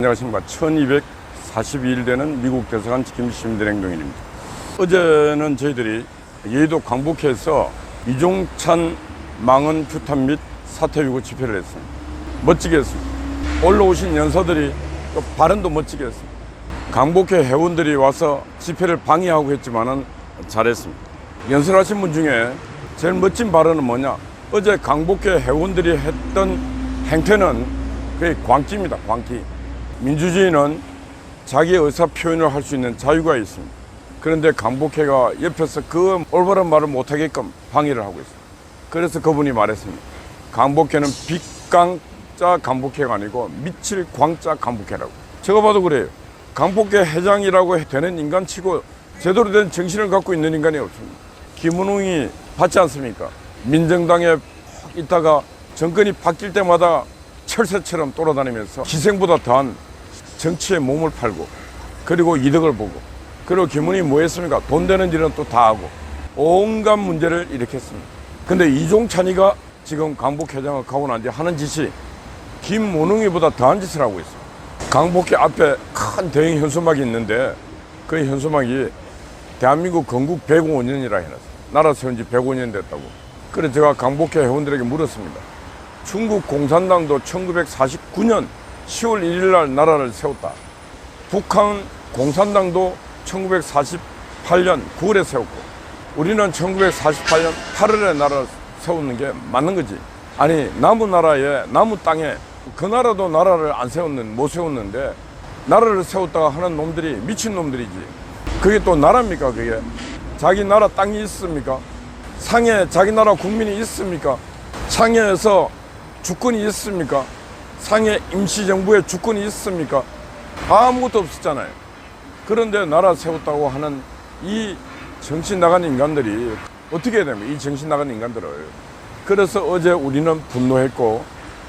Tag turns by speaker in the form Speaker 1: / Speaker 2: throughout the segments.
Speaker 1: 안녕하십니까. 1242일 되는 미국 대사관 지킴이 시민들 행동인입니다. 어제는 저희들이 여의도 광복회에서 이종찬 망언 규탄 및 사퇴 요구 집회를 했습니다. 멋지게 했습니다. 올라오신 연사들이 또 발언도 멋지게 했습니다. 광복회 회원들이 와서 집회를 방해하고 했지만은 잘했습니다. 연설하신 분 중에 제일 멋진 발언은 뭐냐? 어제 광복회 회원들이 했던 행태는 거의 광기입니다. 광기. 민주주의는 자기의 의사 표현을 할 수 있는 자유가 있습니다. 그런데 광복회가 옆에서 그 올바른 말을 못하게끔 방해를 하고 있습니다. 그래서 그분이 말했습니다. 광복회는 빛광자 광복회가 아니고 미칠 광자 광복회라고. 제가 봐도 그래요. 광복회 회장이라고 되는 인간치고 제대로 된 정신을 갖고 있는 인간이 없습니다. 김은웅이 봤지 않습니까? 민정당에 있다가 정권이 바뀔 때마다 철새처럼 돌아다니면서 기생보다 더한 정치에 몸을 팔고 그리고 이득을 보고, 그리고 김은웅이 뭐 했습니까? 돈 되는 일은 또 다 하고 온갖 문제를 일으켰습니다. 근데 이종찬이가 지금 광복회장을 가고 난 뒤 하는 짓이 김문웅이보다 더한 짓을 하고 있습니다. 광복회 앞에 큰 대형 현수막이 있는데 그 현수막이 대한민국 건국 105년이라 해놨어요. 나라 세운 지 105년 됐다고. 그래서 제가 광복회 회원들에게 물었습니다. 중국 공산당도 1949년 10월 1일 날 나라를 세웠다. 북한 공산당도 1948년 9월에 세웠고 우리는 1948년 8월에 나라를 세우는 게 맞는 거지. 아니, 남은 나라에, 남은 땅에 그 나라도 나라를 안 세웠는, 못 세웠는데 나라를 세웠다가 하는 놈들이 미친 놈들이지. 그게 또 나라입니까? 그게 자기 나라 땅이 있습니까? 상해 자기 나라 국민이 있습니까? 상해에서 주권이 있습니까? 상해 임시정부에 주권이 있습니까? 아무것도 없었잖아요. 그런데 나라 세웠다고 하는 이 정신 나간 인간들이 어떻게 해야 됩니까? 이 정신 나간 인간들을. 그래서 어제 우리는 분노했고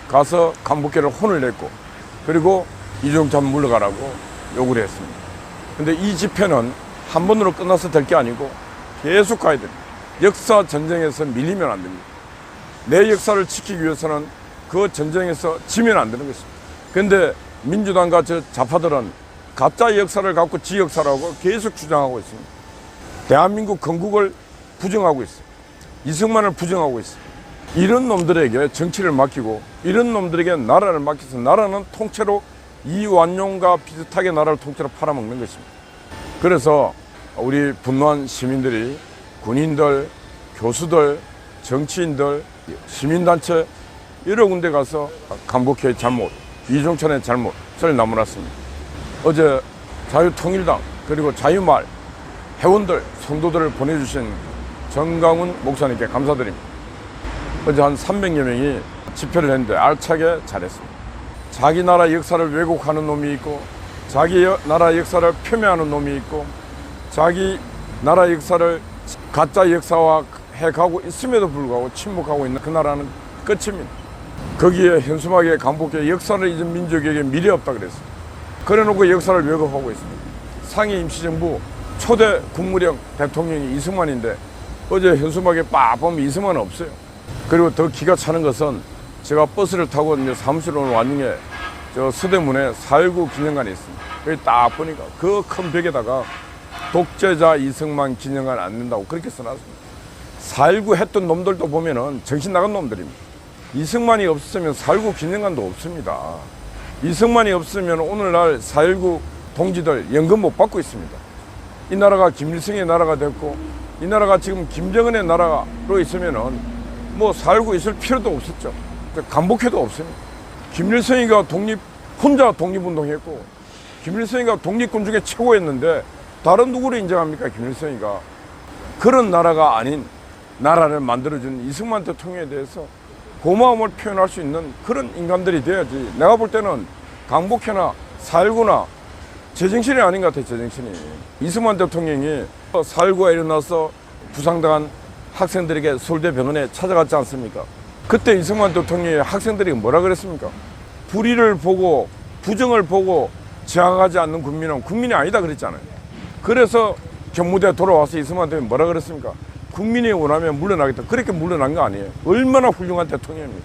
Speaker 1: 가서 광복회를 혼을 냈고 그리고 이종찬 물러가라고 요구를 했습니다. 근데 이 집회는 한 번으로 끝나서 될 게 아니고 계속 가야 됩니다. 역사 전쟁에서 밀리면 안 됩니다. 내 역사를 지키기 위해서는 그 전쟁에서 지면 안 되는 것입니다. 그런데 민주당과 저 좌파들은 가짜 역사를 갖고 지 역사라고 계속 주장하고 있습니다. 대한민국 건국을 부정하고 있어요. 이승만을 부정하고 있어요. 이런 놈들에게 정치를 맡기고 이런 놈들에게 나라를 맡겨서 나라는 통째로 이완용과 비슷하게 나라를 통째로 팔아먹는 것입니다. 그래서 우리 분노한 시민들이 군인들, 교수들, 정치인들, 시민단체 여러 군데 가서 광복회의 잘못, 이종찬의 잘못을 나무랐습니다. 어제 자유통일당 그리고 자유마을 회원들, 성도들을 보내주신 정강훈 목사님께 감사드립니다. 어제 한 300여 명이 집회를 했는데 알차게 잘했습니다. 자기 나라 역사를 왜곡하는 놈이 있고 자기 나라 역사를 폄훼하는 놈이 있고 자기 나라 역사를 가짜 역사화 해가고 있음에도 불구하고 침묵하고 있는 그 나라는 끝입니다. 거기에 현수막에 광복회 역사를 잊은 민족에게 미래 없다 그랬어요. 그래놓고 역사를 왜곡하고 있습니다. 상해 임시정부 초대 국무령 대통령이 이승만인데 어제 현수막에 빡 보면 이승만은 없어요. 그리고 더 기가 차는 것은 제가 버스를 타고 이제 사무실로 오는 와중에 저 서대문에 4.19 기념관이 있습니다. 거기 딱 보니까 그 큰 벽에다가 독재자 이승만 기념관 안 된다고 그렇게 써놨습니다. 4.19 했던 놈들도 보면은 정신 나간 놈들입니다. 이승만이 없으면 4.19 기념관도 없습니다. 이승만이 없으면 오늘날 4.19 동지들 연금 못 받고 있습니다. 이 나라가 김일성의 나라가 됐고 이 나라가 지금 김정은의 나라로 있으면은 뭐 4.19 있을 필요도 없었죠. 광복회도 없습니다. 김일성이가 혼자 독립운동했고 김일성이가 독립군 중에 최고였는데 다른 누구를 인정합니까? 김일성이가. 그런 나라가 아닌 나라를 만들어준 이승만 대통령에 대해서 고마움을 표현할 수 있는 그런 인간들이 돼야지. 내가 볼 때는 광복회나 4.19나 제정신이 아닌 것 같아요. 제정신이. 이승만 대통령이 4.19가 일어나서 부상당한 학생들에게 서울대병원에 찾아갔지 않습니까? 그때 이승만 대통령이 학생들에게 뭐라 그랬습니까? 불의를 보고 부정을 보고 저항하지 않는 국민은 국민이 아니다 그랬잖아요. 그래서 경무대에 돌아와서 이승만 대통령이 뭐라 그랬습니까? 국민이 원하면 물러나겠다. 그렇게 물러난 거 아니에요. 얼마나 훌륭한 대통령입니까?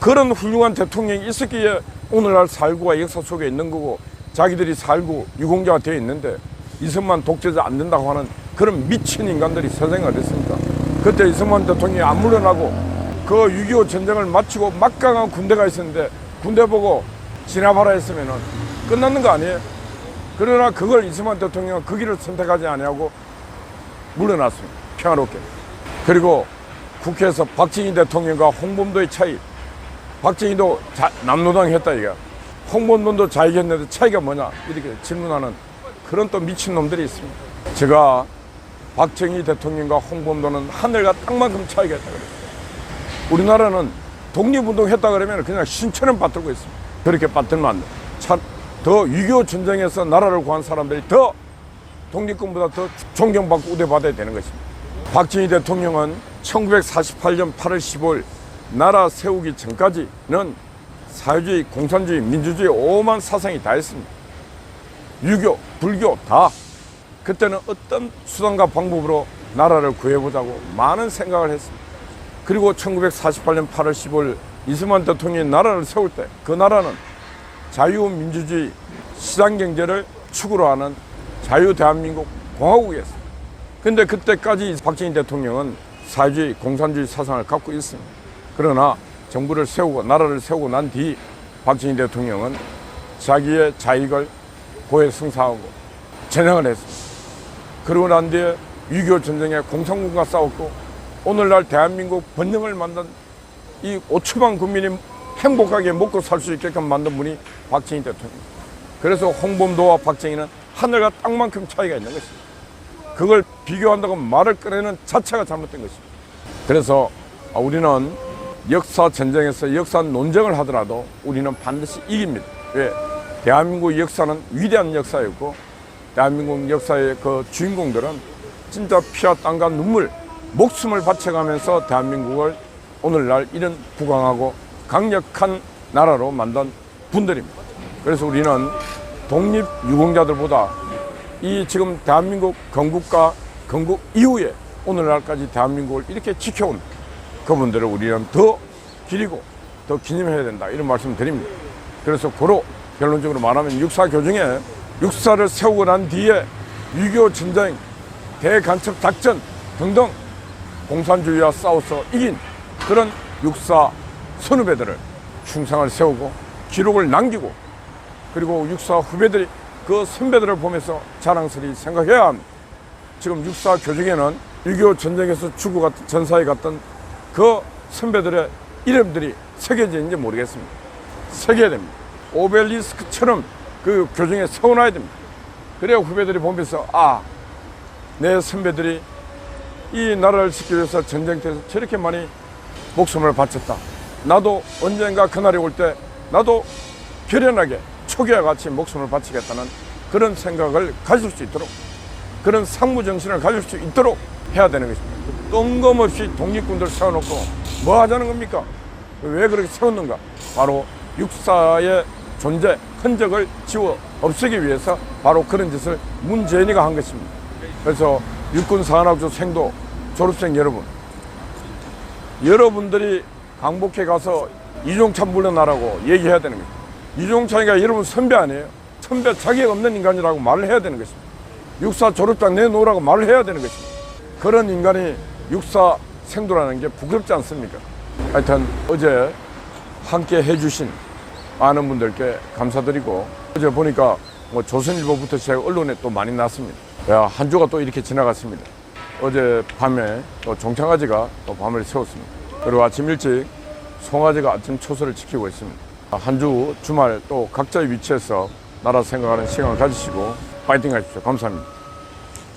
Speaker 1: 그런 훌륭한 대통령이 있었기에 오늘날 살고가 역사 속에 있는 거고 자기들이 살고 유공자가 되어 있는데 이승만 독재자 안 된다고 하는 그런 미친 인간들이 세상을 했습니다. 그때 이승만 대통령이 안 물러나고 그 6.25 전쟁을 마치고 막강한 군대가 있었는데 군대 보고 진압하라 했으면 끝났는 거 아니에요? 그러나 그걸 이승만 대통령은 그 길을 선택하지 아니하고 물러났습니다. 평화롭게. 그리고 국회에서 박정희 대통령과 홍범도의 차이, 박정희도 남노당 했다 이거, 홍범도도 자익했는데 차이가 뭐냐 이렇게 질문하는 그런 또 미친놈들이 있습니다. 제가 박정희 대통령과 홍범도는 하늘과 땅만큼 차이가 있다 그랬어요. 우리나라는 독립운동 했다 그러면 그냥 신처럼 받들고 있습니다. 그렇게 받들면 안 돼. 더 6.25 전쟁에서 나라를 구한 사람들이 더 독립군보다 더 존경받고 우대받아야 되는 것입니다. 박정희 대통령은 1948년 8월 15일 나라 세우기 전까지는 사회주의, 공산주의, 민주주의 오만 사상이 다 있습니다. 유교, 불교 다. 그때는 어떤 수단과 방법으로 나라를 구해보자고 많은 생각을 했습니다. 그리고 1948년 8월 15일 이승만 대통령이 나라를 세울 때 그 나라는 자유민주주의 시장경제를 축으로 하는 자유대한민국 공화국이었습니다. 근데 그때까지 박정희 대통령은 사회주의, 공산주의 사상을 갖고 있습니다. 그러나 정부를 세우고 나라를 세우고 난 뒤 박정희 대통령은 자기의 자익을 고해성사하고 전향을 했습니다. 그러고 난 뒤에 6.25 전쟁에 공산군과 싸웠고 오늘날 대한민국 번영을 만든 이 5천만 국민이 행복하게 먹고 살 수 있게끔 만든 분이 박정희 대통령입니다. 그래서 홍범도와 박정희는 하늘과 땅만큼 차이가 있는 것입니다. 그걸 비교한다고 말을 꺼내는 자체가 잘못된 것입니다. 그래서 우리는 역사 전쟁에서 역사 논쟁을 하더라도 우리는 반드시 이깁니다. 왜? 대한민국 역사는 위대한 역사였고 대한민국 역사의 그 주인공들은 진짜 피와 땀과 눈물, 목숨을 바쳐가면서 대한민국을 오늘날 이런 부강하고 강력한 나라로 만든 분들입니다. 그래서 우리는 독립유공자들보다 이 지금 대한민국 건국과 건국 이후에 오늘날까지 대한민국을 이렇게 지켜온 그분들을 우리는 더 기리고 더 기념해야 된다 이런 말씀 드립니다. 그래서 고로 결론적으로 말하면 육사교정에 육사를 세우고 난 뒤에 6.25 전쟁, 대간첩 작전 등등 공산주의와 싸워서 이긴 그런 육사 선후배들을 충성을 세우고 기록을 남기고 그리고 육사 후배들이 그 선배들을 보면서 자랑스레 생각해야 합니다. 지금 육사 교정에는 6.25 전쟁에서 죽어갔던 전사에 갔던 그 선배들의 이름들이 새겨져 있는지 모르겠습니다. 새겨야 됩니다. 오벨리스크처럼 그 교정에 세워놔야 됩니다. 그래야 후배들이 보면서 내 선배들이 이 나라를 지키기 위해서 전쟁터에서 저렇게 많이 목숨을 바쳤다. 나도 언젠가 그날이 올 때 나도 결연하게 초기와 같이 목숨을 바치겠다는 그런 생각을 가질 수 있도록 그런 상무정신을 가질 수 있도록 해야 되는 것입니다. 뜬금없이 독립군들 세워놓고 뭐 하자는 겁니까? 왜 그렇게 세웠는가? 바로 육사의 존재, 흔적을 지워 없애기 위해서 바로 그런 짓을 문재인이가 한 것입니다. 그래서 육군사관학교 생도 졸업생 여러분, 여러분들이 강북에 가서 이종찬 물러나라고 얘기해야 되는 거예요. 이종찬이가 여러분 선배 아니에요? 선배 자격 없는 인간이라고 말을 해야 되는 것입니다. 육사 졸업장 내놓으라고 말을 해야 되는 것입니다. 그런 인간이 육사 생도라는 게 부끄럽지 않습니까? 하여튼 어제 함께 해주신 많은 분들께 감사드리고 어제 보니까 조선일보부터 시작 언론에 또 많이 났습니다. 한 주가 또 이렇게 지나갔습니다. 어제 밤에 또 종창아지가 또 밤을 새웠습니다. 그리고 아침 일찍 송아지가 아침 초소를 지키고 있습니다. 한 주 주말 또 각자의 위치에서 나라 생각하는 시간을 가지시고 파이팅 하십시오. 감사합니다.